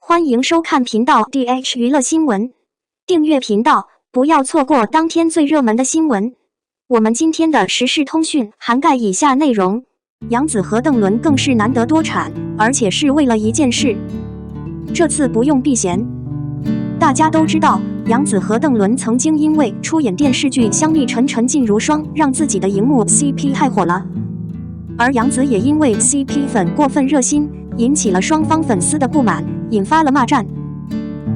欢迎收看频道 DH 娱乐新闻，订阅频道，不要错过当天最热门的新闻。我们今天的时事通讯涵盖以下内容：杨紫和邓伦更是难得多产，而且是为了一件事。这次不用避嫌。大家都知道，杨紫和邓伦曾经因为出演电视剧《香蜜沉沉烬如霜》，让自己的荧幕 CP 太火了。而杨紫也因为 CP 粉过分热心，引起了双方粉丝的不满，引发了骂战。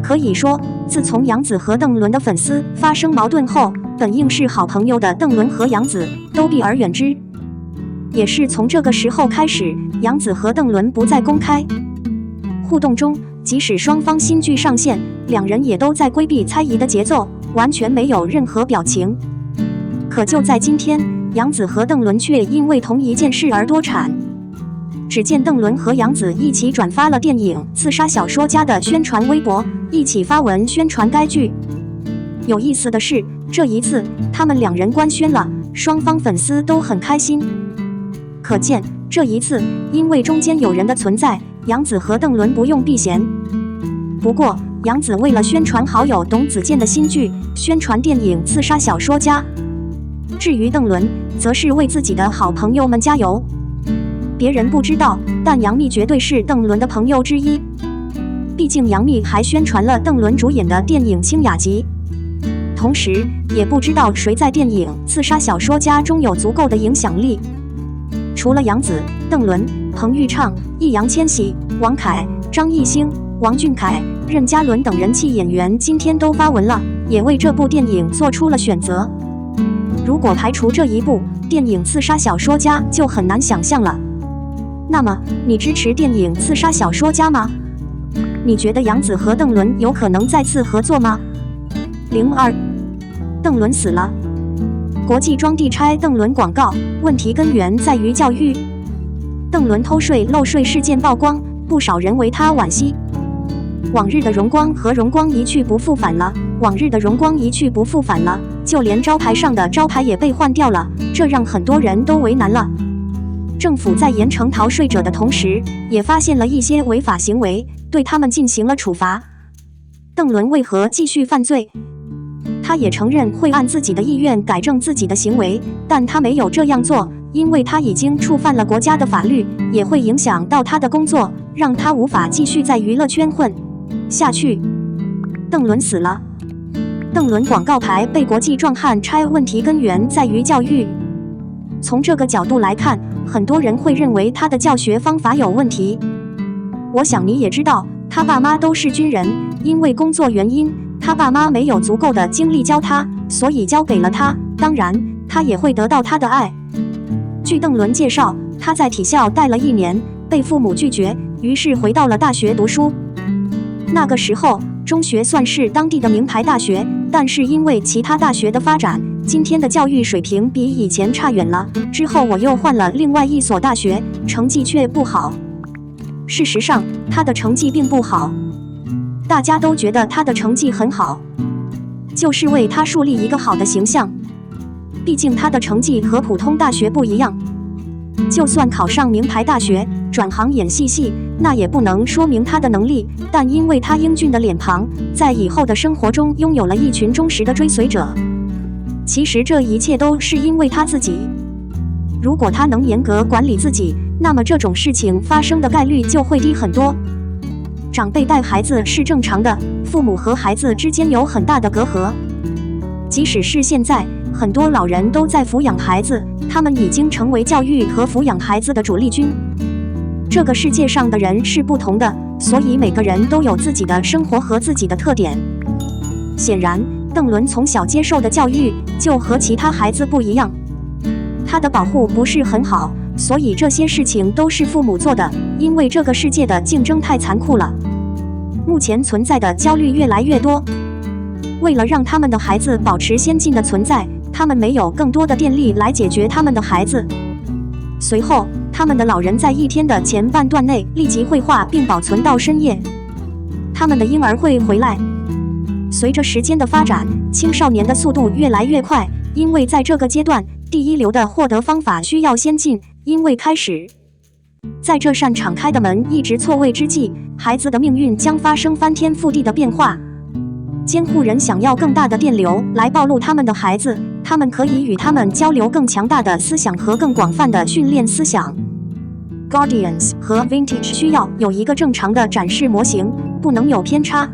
可以说，自从杨紫和邓伦的粉丝发生矛盾后，本应是好朋友的邓伦和杨紫都避而远之。也是从这个时候开始，杨紫和邓伦不再公开互动中，即使双方新剧上线，两人也都在规避猜疑的节奏，完全没有任何表情。可就在今天，杨紫和邓伦却因为同一件事而多产。只见邓伦和杨紫一起转发了电影《刺杀小说家》的宣传微博，一起发文宣传该剧。有意思的是，这一次他们两人官宣了，双方粉丝都很开心。可见这一次因为中间有人的存在，杨紫和邓伦不用避嫌。不过杨紫为了宣传好友董子健的新剧，宣传电影《刺杀小说家》。至于邓伦，则是为自己的好朋友们加油。别人不知道，但杨幂绝对是邓伦的朋友之一。毕竟杨幂还宣传了邓伦主演的电影《清雅集》。同时也不知道谁在电影《刺杀小说家》中有足够的影响力。除了杨紫、邓伦、彭昱畅、易烊千玺、王凯、张艺兴、王俊凯、任嘉伦等人气演员今天都发文了，也为这部电影做出了选择。如果排除这一部，电影《刺杀小说家》就很难想象了。那么，你支持电影《刺杀小说家》吗？你觉得杨紫和邓伦有可能再次合作吗？02，邓伦死了。国际装地拆邓伦广告，问题根源在于教育。邓伦偷税漏税事件曝光，不少人为他惋惜。往日的荣光和荣光一去不复返了，往日的荣光一去不复返了，就连招牌上的招牌也被换掉了，这让很多人都为难了。政府在严惩逃税者的同时，也发现了一些违法行为，对他们进行了处罚。邓伦为何继续犯罪？他也承认会按自己的意愿改正自己的行为，但他没有这样做，因为他已经触犯了国家的法律，也会影响到他的工作，让他无法继续在娱乐圈混下去。邓伦死了。邓伦广告牌被国际壮汉拆，问题根源在于教育。从这个角度来看，很多人会认为他的教学方法有问题。我想你也知道，他爸妈都是军人，因为工作原因，他爸妈没有足够的精力教他，所以交给了他，当然他也会得到他的爱。据邓伦介绍，他在体校待了1年，被父母拒绝，于是回到了大学读书。那个时候中学算是当地的名牌大学，但是因为其他大学的发展，今天的教育水平比以前差远了。之后我又换了另外一所大学，成绩却不好。事实上他的成绩并不好，大家都觉得他的成绩很好，就是为他树立一个好的形象。毕竟他的成绩和普通大学不一样，就算考上名牌大学，转行演戏系，那也不能说明他的能力。但因为他英俊的脸庞，在以后的生活中拥有了一群忠实的追随者。其实这一切都是因为他自己。如果他能严格管理自己，那么这种事情发生的概率就会低很多。长辈带孩子是正常的，父母和孩子之间有很大的隔阂。即使是现在，很多老人都在抚养孩子，他们已经成为教育和抚养孩子的主力军。这个世界上的人是不同的，所以每个人都有自己的生活和自己的特点。显然，邓伦从小接受的教育就和其他孩子不一样，他的保护不是很好，所以这些事情都是父母做的。因为这个世界的竞争太残酷了，目前存在的焦虑越来越多。为了让他们的孩子保持先进的存在，他们没有更多的电力来解决他们的孩子。随后，他们的老人在一天的前半段内立即绘画并保存到深夜。他们的婴儿会回来。随着时间的发展，青少年的速度越来越快，因为在这个阶段，第一流的获得方法需要先进，因为开始在这扇敞开的门一直错位之际，孩子的命运将发生翻天覆地的变化。监护人想要更大的电流来暴露他们的孩子，他们可以与他们交流更强大的思想和更广泛的训练思想。Guardians 和 Vintage 需要有一个正常的展示模型，不能有偏差。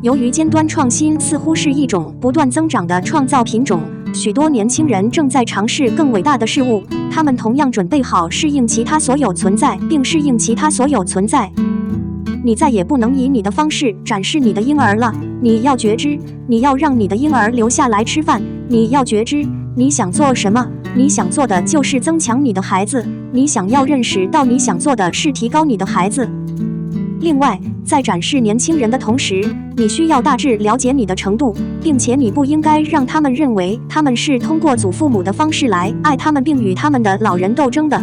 由于尖端创新似乎是一种不断增长的创造品种，许多年轻人正在尝试更伟大的事物，他们同样准备好适应其他所有存在，并适应其他所有存在。你再也不能以你的方式展示你的婴儿了，你要觉知，你要让你的婴儿留下来吃饭，你要觉知，你想做什么？你想做的就是增强你的孩子，你想要认识到你想做的是提高你的孩子。另外，在展示年轻人的同时，你需要大致了解你的程度，并且你不应该让他们认为他们是通过祖父母的方式来爱他们并与他们的老人斗争的。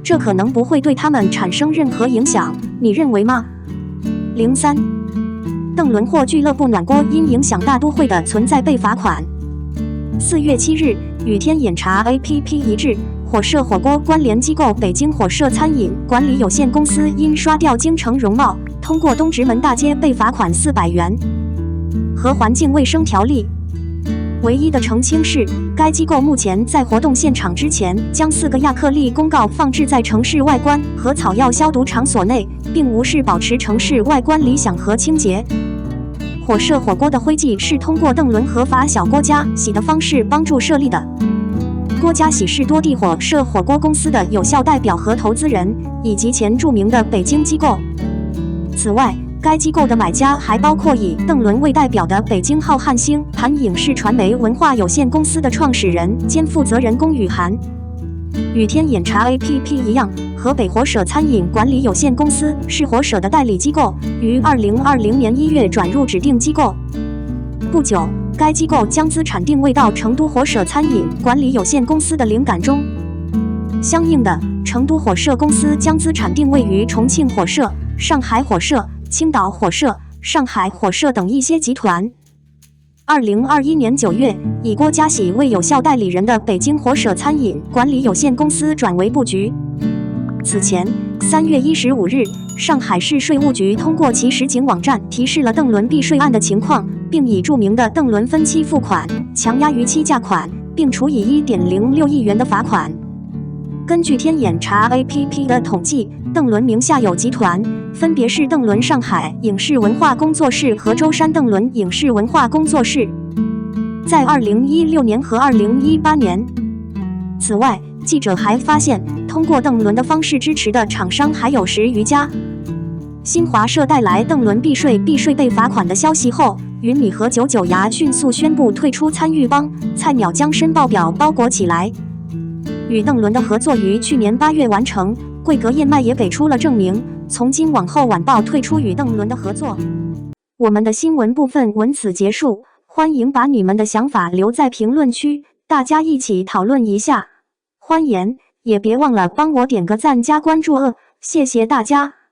这可能不会对他们产生任何影响，你认为吗？03邓伦霍俱乐部暖锅因影响大都会的存在被罚款。4月7日，与天眼查 APP 一致，火社火锅关联机构北京火社餐饮管理有限公司因刷掉京城容貌，通过东直门大街被罚款400元。和环境卫生条例唯一的澄清是，该机构目前在活动现场之前将4个亚克力公告放置在城市外观和草药消毒场所内，并无视保持城市外观理想和清洁。火社火锅的徽记是通过邓伦合法小郭家喜的方式帮助设立的。郭家喜是多地火社火锅公司的有效代表和投资人，以及前著名的北京机构。此外，该机构的买家还包括以邓伦为代表的北京浩瀚星盘影视传媒文化有限公司的创始人兼负责人龚宇涵。与天眼查 APP 一样，河北火舍餐饮管理有限公司是火舍的代理机构，于2020年1月转入指定机构。不久，该机构将资产定位到成都火舍餐饮管理有限公司的灵感中。相应的，成都火舍公司将资产定位于重庆火舍、上海火舍、青岛火舍、上海火舍等一些集团。2021年9月，以郭家喜为有效代理人的北京火舍餐饮管理有限公司转为布局。此前，3月15日，上海市税务局通过其实景网站提示了邓伦避税案的情况，并以著名的邓伦分期付款强压逾期价款，并处以1.06亿元的罚款。根据天眼查 APP 的统计，邓伦名下有集团，分别是邓伦上海影视文化工作室和舟山邓伦影视文化工作室。在2016年和2018年。此外，记者还发现，通过邓伦的方式支持的厂商还有10余家。新华社带来邓伦避税被罚款的消息后，云米和99牙迅速宣布退出参与帮，菜鸟将申报表包裹起来。与邓伦的合作于去年8月完成，桂格燕麦也给出了证明，从今往后晚报退出与邓伦的合作。我们的新闻部分文此结束，欢迎把你们的想法留在评论区，大家一起讨论一下。欢迎，也别忘了帮我点个赞加关注谢谢大家。